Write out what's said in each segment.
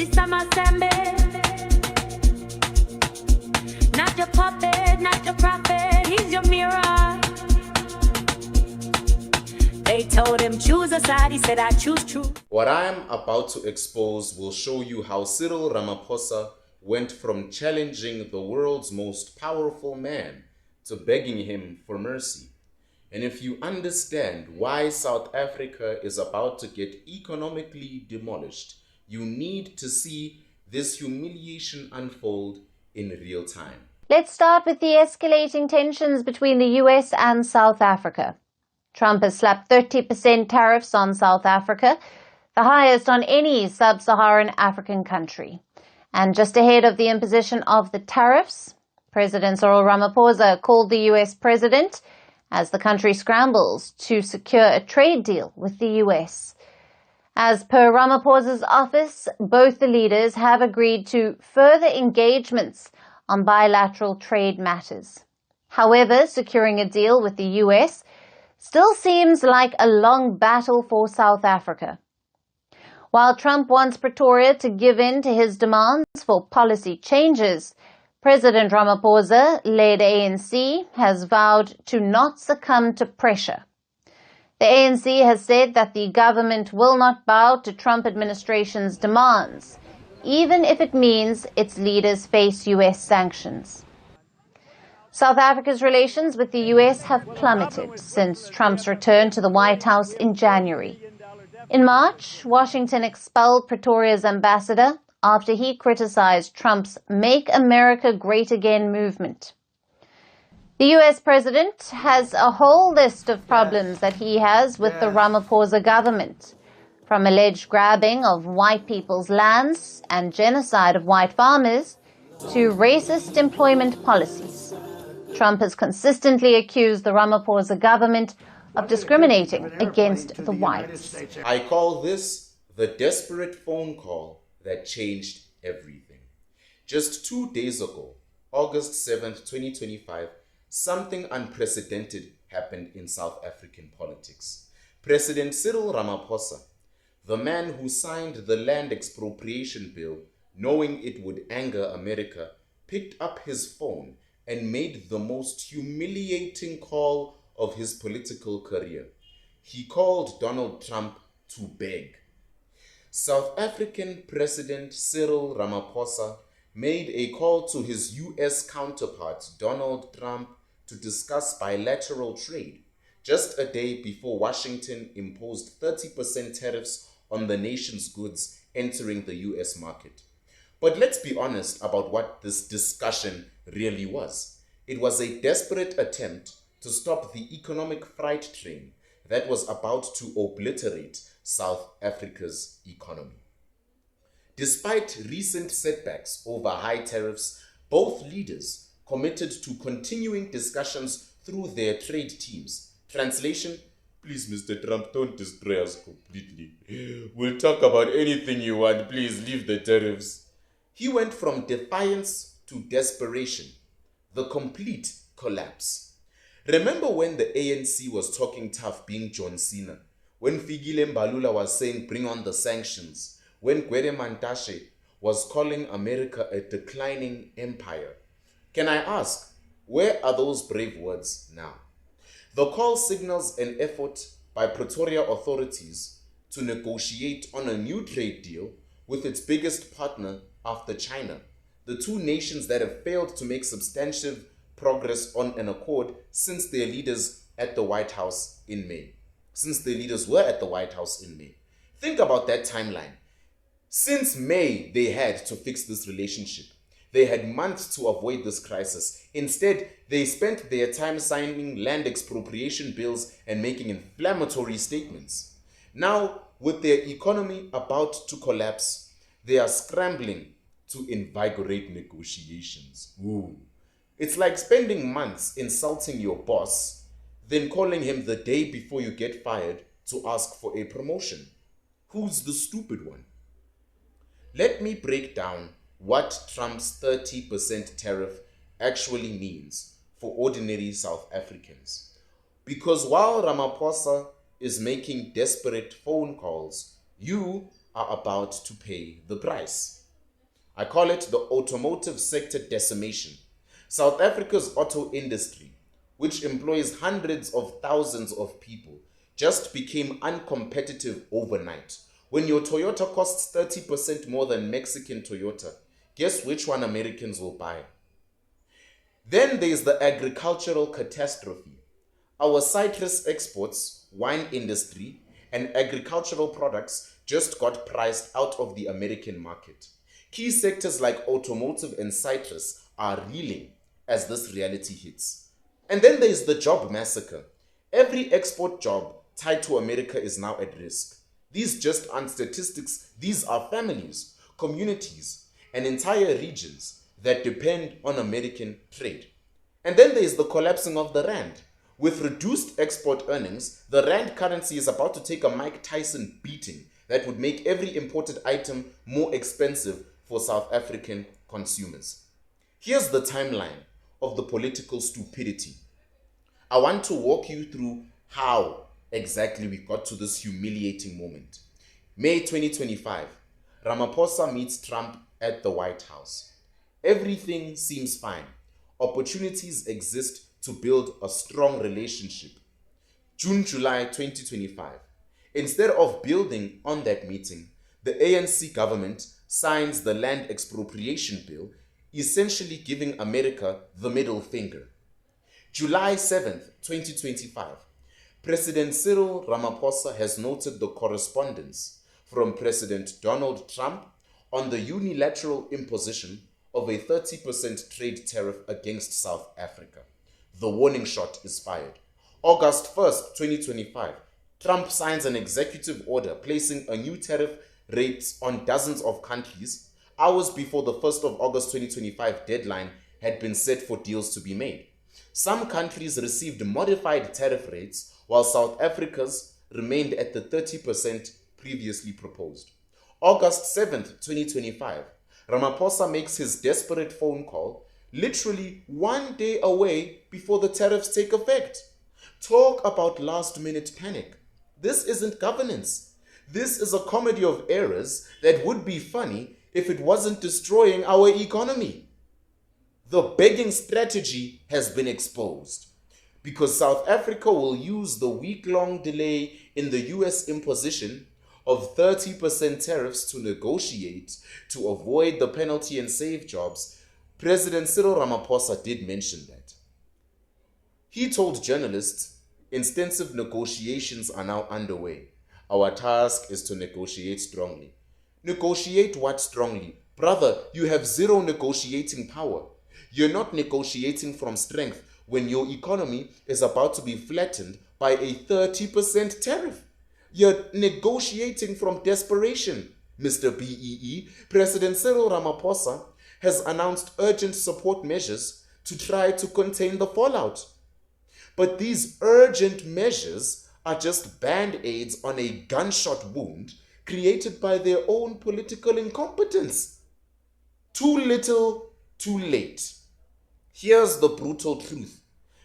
This time I stand not your puppet, not your prophet, he's your mirror. They told him choose a side, he said I choose truth. What I am about to expose will show you how Cyril Ramaphosa went from challenging the world's most powerful man to begging him for mercy. And if you understand why South Africa is about to get economically demolished, you need to see this humiliation unfold in real time. Let's start with the escalating tensions between the US and South Africa. Trump has slapped 30% tariffs on South Africa, the highest on any sub-Saharan African country. And just ahead of the imposition of the tariffs, President Cyril Ramaphosa called the US president as the country scrambles to secure a trade deal with the US. As per Ramaphosa's office, both the leaders have agreed to further engagements on bilateral trade matters. However, securing a deal with the US still seems like a long battle for South Africa. While Trump wants Pretoria to give in to his demands for policy changes, President Ramaphosa-led ANC has vowed to not succumb to pressure. The ANC has said that the government will not bow to Trump administration's demands, even if it means its leaders face US sanctions. South Africa's relations with the US have plummeted since Trump's return to the White House in January. In March, Washington expelled Pretoria's ambassador after he criticized Trump's Make America Great Again movement. The US president has a whole list of problems that he has with the Ramaphosa government, from alleged grabbing of white people's lands and genocide of white farmers to racist employment policies. Trump has consistently accused the Ramaphosa government of discriminating against the whites. I call this the desperate phone call that changed everything. Just 2 days ago, August 7th, 2025, something unprecedented happened in South African politics. President Cyril Ramaphosa, the man who signed the land expropriation bill, knowing it would anger America, picked up his phone and made the most humiliating call of his political career. He called Donald Trump to beg. South African President Cyril Ramaphosa made a call to his US counterpart, Donald Trump, to discuss bilateral trade, just a day before Washington imposed 30% tariffs on the nation's goods entering the US market. But let's be honest about what this discussion really was. It was a desperate attempt to stop the economic freight train that was about to obliterate South Africa's economy. Despite recent setbacks over high tariffs, both leaders committed to continuing discussions through their trade teams. Translation: please, Mr. Trump, don't destroy us completely. We'll talk about anything you want. Please leave the tariffs. He went from defiance to desperation, the complete collapse. Remember when the ANC was talking tough, being John Cena? When Fikile Mbalula was saying bring on the sanctions? When Gwede Mantashe was calling America a declining empire? Can I ask, where are those brave words now? The call signals an effort by Pretoria authorities to negotiate on a new trade deal with its biggest partner after China, the two nations that have failed to make substantive progress on an accord since their leaders at the White House in May. Think about that timeline. Since May, they had to fix this relationship. They had months to avoid this crisis. Instead, they spent their time signing land expropriation bills and making inflammatory statements. Now, with their economy about to collapse, they are scrambling to invigorate negotiations. Ooh. It's like spending months insulting your boss, then calling him the day before you get fired to ask for a promotion. Who's the stupid one? Let me break down what Trump's 30% tariff actually means for ordinary South Africans. Because while Ramaphosa is making desperate phone calls, you are about to pay the price. I call it the automotive sector decimation. South Africa's auto industry, which employs hundreds of thousands of people, just became uncompetitive overnight. When your Toyota costs 30% more than Mexican Toyota, guess which one Americans will buy? Then there's the agricultural catastrophe. Our citrus exports, wine industry, and agricultural products just got priced out of the American market. Key sectors like automotive and citrus are reeling as this reality hits. And then there's the job massacre. Every export job tied to America is now at risk. These just aren't statistics. These are families, communities, and entire regions that depend on American trade. And then there's the collapsing of the rand. With reduced export earnings, the rand currency is about to take a Mike Tyson beating that would make every imported item more expensive for South African consumers. Here's the timeline of the political stupidity. I want to walk you through how exactly we got to this humiliating moment. May 2025, Ramaphosa meets Trump at the White House. Everything seems fine. Opportunities exist to build a strong relationship. June, July 2025. Instead of building on that meeting, the ANC government signs the land expropriation bill, essentially giving America the middle finger. July 7th, 2025. President Cyril Ramaphosa has noted the correspondence from President Donald Trump on the unilateral imposition of a 30% trade tariff against South Africa. The warning shot is fired. August 1st, 2025, Trump signs an executive order placing a new tariff rate on dozens of countries hours before the 1st of August 2025 deadline had been set for deals to be made. Some countries received modified tariff rates while South Africa's remained at the 30% previously proposed. August 7th, 2025, Ramaphosa makes his desperate phone call literally 1 day away before the tariffs take effect. Talk about last-minute panic. This isn't governance. This is a comedy of errors that would be funny if it wasn't destroying our economy. The begging strategy has been exposed because South Africa will use the week-long delay in the US imposition of 30% tariffs to negotiate to avoid the penalty and save jobs. President Cyril Ramaphosa did mention that. He told journalists, extensive negotiations are now underway. Our task is to negotiate strongly. Negotiate what strongly? Brother, you have zero negotiating power. You're not negotiating from strength when your economy is about to be flattened by a 30% tariff. You're negotiating from desperation, Mr. BEE. President Cyril Ramaphosa has announced urgent support measures to try to contain the fallout. But these urgent measures are just band-aids on a gunshot wound created by their own political incompetence. Too little, too late. Here's the brutal truth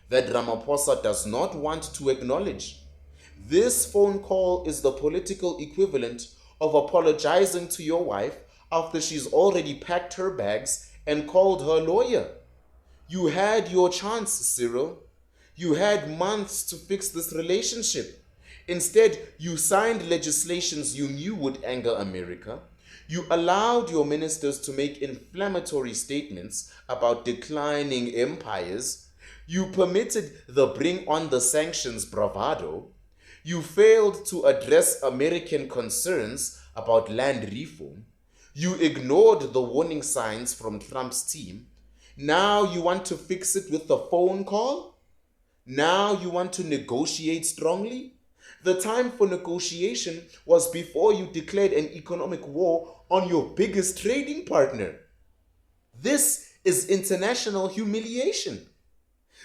that Ramaphosa does not want to acknowledge. This phone call is the political equivalent of apologizing to your wife after she's already packed her bags and called her lawyer. You had your chance, Cyril. You had months to fix this relationship. Instead, you signed legislations you knew would anger America. You allowed your ministers to make inflammatory statements about declining empires. You permitted the bring on the sanctions bravado. You failed to address American concerns about land reform. You ignored the warning signs from Trump's team. Now you want to fix it with a phone call? Now you want to negotiate strongly? The time for negotiation was before you declared an economic war on your biggest trading partner. This is international humiliation.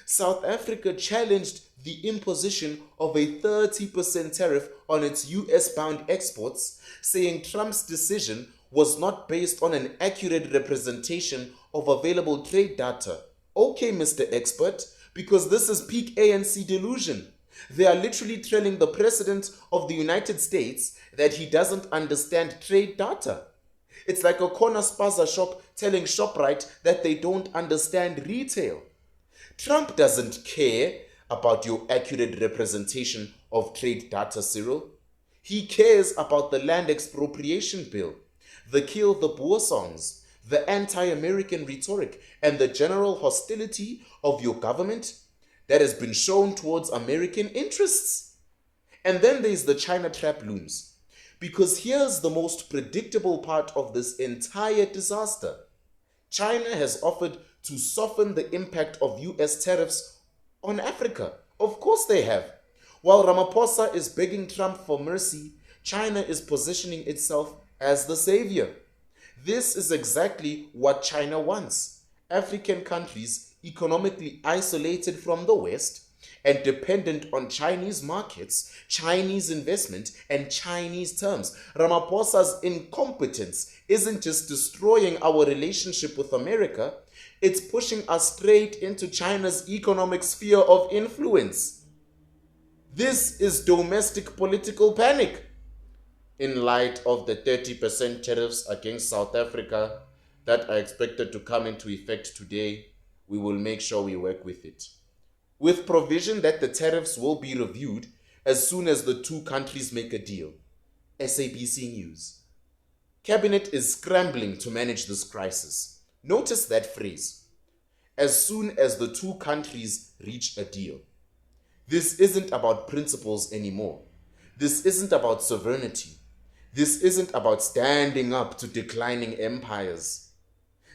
South Africa challenged the imposition of a 30% tariff on its US-bound exports, saying Trump's decision was not based on an accurate representation of available trade data. Okay, Mr. Expert, because this is peak ANC delusion. They are literally telling the President of the United States that he doesn't understand trade data. It's like a corner spaza shop telling ShopRite that they don't understand retail. Trump doesn't care about your accurate representation of trade data, Cyril. He cares about the land expropriation bill, the Kill the Boer songs, the anti-American rhetoric, and the general hostility of your government that has been shown towards American interests. And then there's the China trap looms. Because here's the most predictable part of this entire disaster. China has offered to soften the impact of US tariffs on Africa. Of course they have. While Ramaphosa is begging Trump for mercy, China is positioning itself as the savior. This is exactly what China wants. African countries economically isolated from the West and dependent on Chinese markets, Chinese investment, and Chinese terms. Ramaphosa's incompetence isn't just destroying our relationship with America, it's pushing us straight into China's economic sphere of influence. This is domestic political panic. In light of the 30% tariffs against South Africa that are expected to come into effect today, we will make sure we work with it, with provision that the tariffs will be reviewed as soon as the two countries make a deal. SABC News. Cabinet is scrambling to manage this crisis. Notice that phrase. As soon as the two countries reach a deal. This isn't about principles anymore. This isn't about sovereignty. This isn't about standing up to declining empires.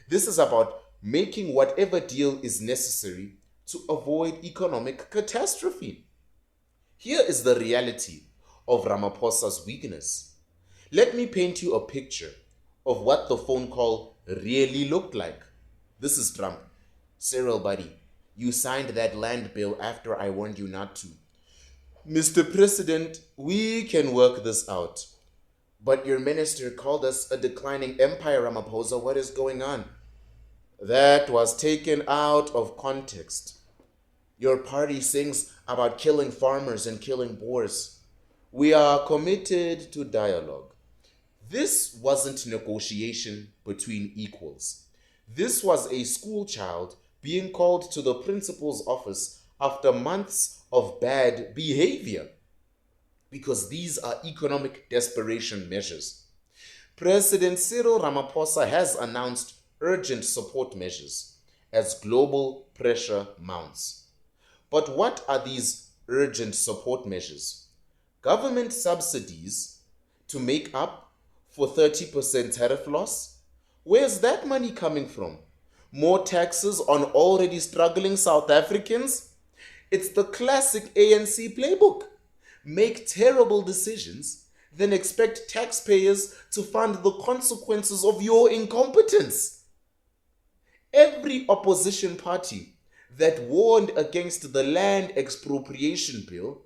This is about making whatever deal is necessary to avoid economic catastrophe. Here is the reality of Ramaphosa's weakness. Let me paint you a picture of what the phone call really looked like. This is Trump. Cyril, buddy, you signed that land bill after I warned you not to. Mr. President, we can work this out. But your minister called us a declining empire, Ramaphosa. What is going on? That was taken out of context. Your party sings about killing farmers and killing Boers. We are committed to dialogue. This wasn't negotiation between equals. This was a school child being called to the principal's office after months of bad behavior, because these are economic desperation measures. President Cyril Ramaphosa has announced urgent support measures as global pressure mounts. But what are these urgent support measures? Government subsidies to make up for 30% tariff loss? Where's that money coming from? More taxes on already struggling South Africans? It's the classic ANC playbook. Make terrible decisions, then expect taxpayers to fund the consequences of your incompetence. Every opposition party that warned against the land expropriation bill,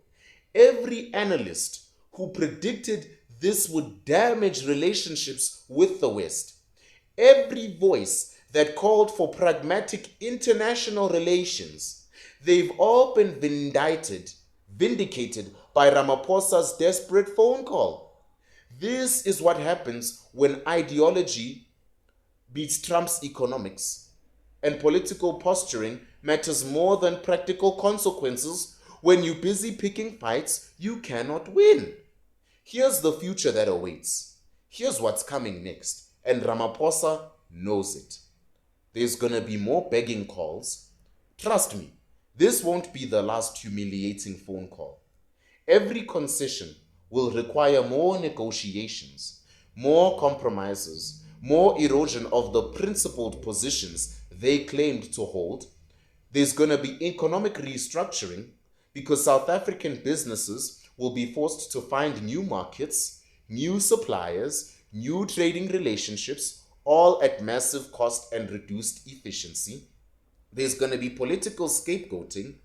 every analyst who predicted this would damage relationships with the West, every voice that called for pragmatic international relations, they've all been vindicated by Ramaphosa's desperate phone call. This is what happens when ideology beats Trump's economics and political posturing matters more than practical consequences. When you're busy picking fights you cannot win. Here's the future that awaits. Here's what's coming next, and Ramaphosa knows it. There's gonna be more begging calls. Trust me, this won't be the last humiliating phone call. Every concession will require more negotiations, more compromises, more erosion of the principled positions they claimed to hold. There's going to be economic restructuring because South African businesses will be forced to find new markets, new suppliers, new trading relationships, all at massive cost and reduced efficiency. There's going to be political scapegoating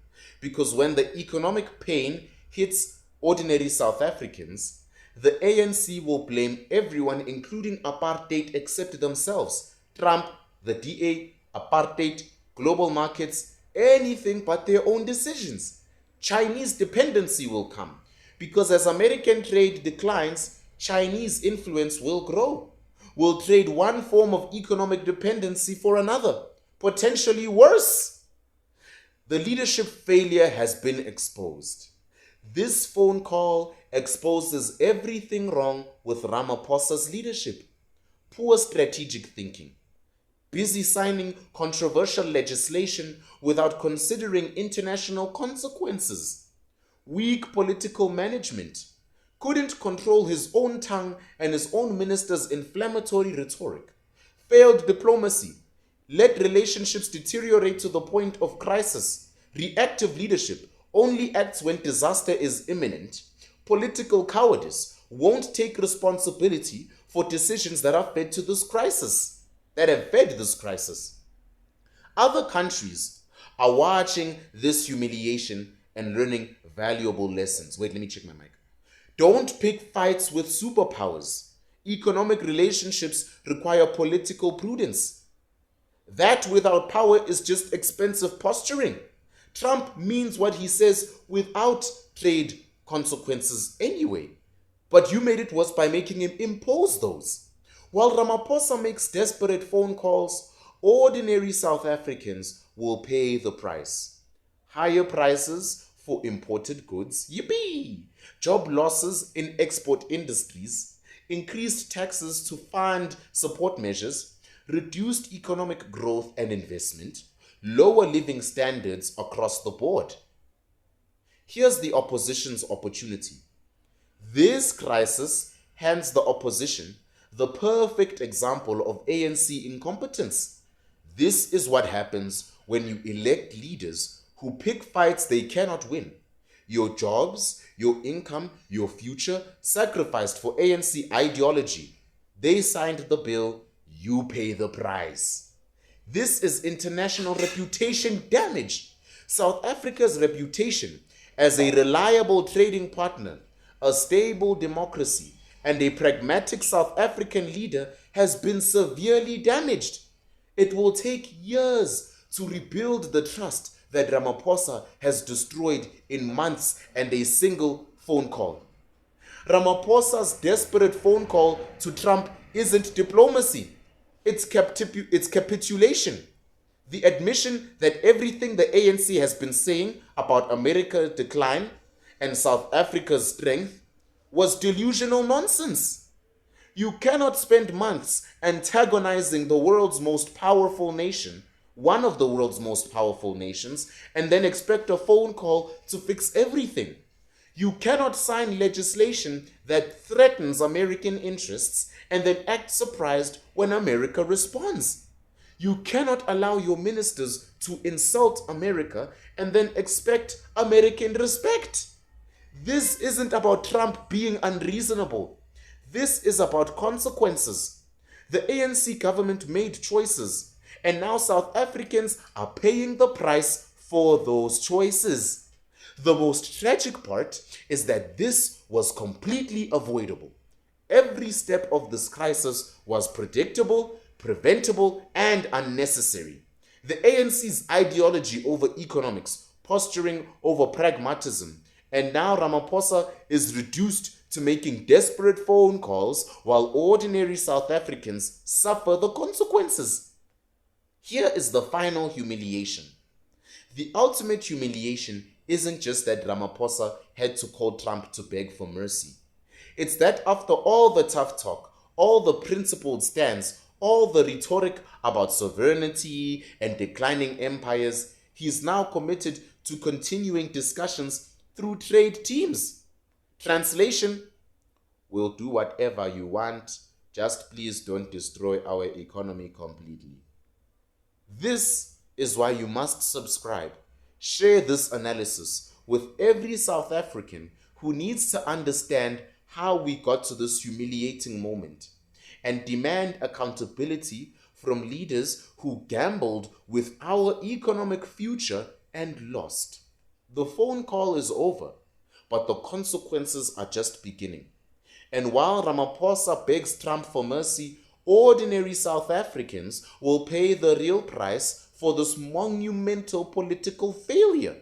because when the economic pain hits ordinary South Africans, the ANC will blame everyone, including apartheid, except themselves. Trump, the DA, apartheid, global markets, anything but their own decisions. Chinese dependency will come, because as American trade declines, Chinese influence will grow. We'll trade one form of economic dependency for another, potentially worse. The leadership failure has been exposed. This phone call exposes everything wrong with Ramaphosa's leadership. Poor strategic thinking, busy signing controversial legislation without considering international consequences, weak political management, couldn't control his own tongue and his own minister's inflammatory rhetoric, failed diplomacy, let relationships deteriorate to the point of crisis, reactive leadership only acts when disaster is imminent, political cowardice won't take responsibility for decisions that are fed to this crisis, that have fed this crisis. Other countries are watching this humiliation and learning valuable lessons. Wait, let me check my mic. Don't pick fights with superpowers. Economic relationships require political prudence. That without power is just expensive posturing. Trump means what he says without trade consequences anyway. But you made it worse by making him impose those. While Ramaphosa makes desperate phone calls, ordinary South Africans will pay the price. Higher prices for imported goods, yippee! Job losses in export industries, increased taxes to fund support measures, reduced economic growth and investment, lower living standards across the board. Here's the opposition's opportunity. This crisis hands the opposition the perfect example of ANC incompetence. This is what happens when you elect leaders who pick fights they cannot win. Your jobs, your income, your future sacrificed for ANC ideology. They signed the bill, you pay the price. This is international reputation damage. South Africa's reputation as a reliable trading partner, a stable democracy, and a pragmatic South African leader has been severely damaged. It will take years to rebuild the trust that Ramaphosa has destroyed in months and a single phone call. Ramaphosa's desperate phone call to Trump isn't diplomacy. It's capitulation. The admission that everything the ANC has been saying about America's decline and South Africa's strength was delusional nonsense. You cannot spend months antagonizing the world's most powerful nation, one of the world's most powerful nations, and then expect a phone call to fix everything. You cannot sign legislation that threatens American interests and then act surprised when America responds. You cannot allow your ministers to insult America and then expect American respect. This isn't about Trump being unreasonable. This is about consequences. The ANC government made choices, and now South Africans are paying the price for those choices. The most tragic part is that this was completely avoidable. Every step of this crisis was predictable, preventable, and unnecessary. The ANC's ideology over economics, posturing over pragmatism, and now Ramaphosa is reduced to making desperate phone calls while ordinary South Africans suffer the consequences. Here is the final humiliation. The ultimate humiliation isn't just that Ramaphosa had to call Trump to beg for mercy. It's that after all the tough talk, all the principled stands, all the rhetoric about sovereignty and declining empires, he's now committed to continuing discussions through trade teams. Translation: we'll do whatever you want, just please don't destroy our economy completely. This is why you must subscribe. Share this analysis with every South African who needs to understand how we got to this humiliating moment, and demand accountability from leaders who gambled with our economic future and lost. The phone call is over, but the consequences are just beginning. And while Ramaphosa begs Trump for mercy, ordinary South Africans will pay the real price for this monumental political failure.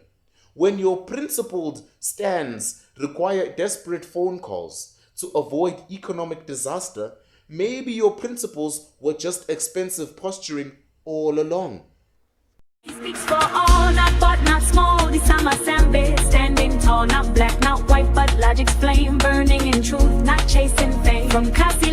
When your principled stands require desperate phone calls to avoid economic disaster, maybe your principles were just expensive posturing all along. He speaks for all, not but not small. The summer Sambe, standing tall, not black, not white, but logic's flame, burning in truth, not chasing fame. From Kasi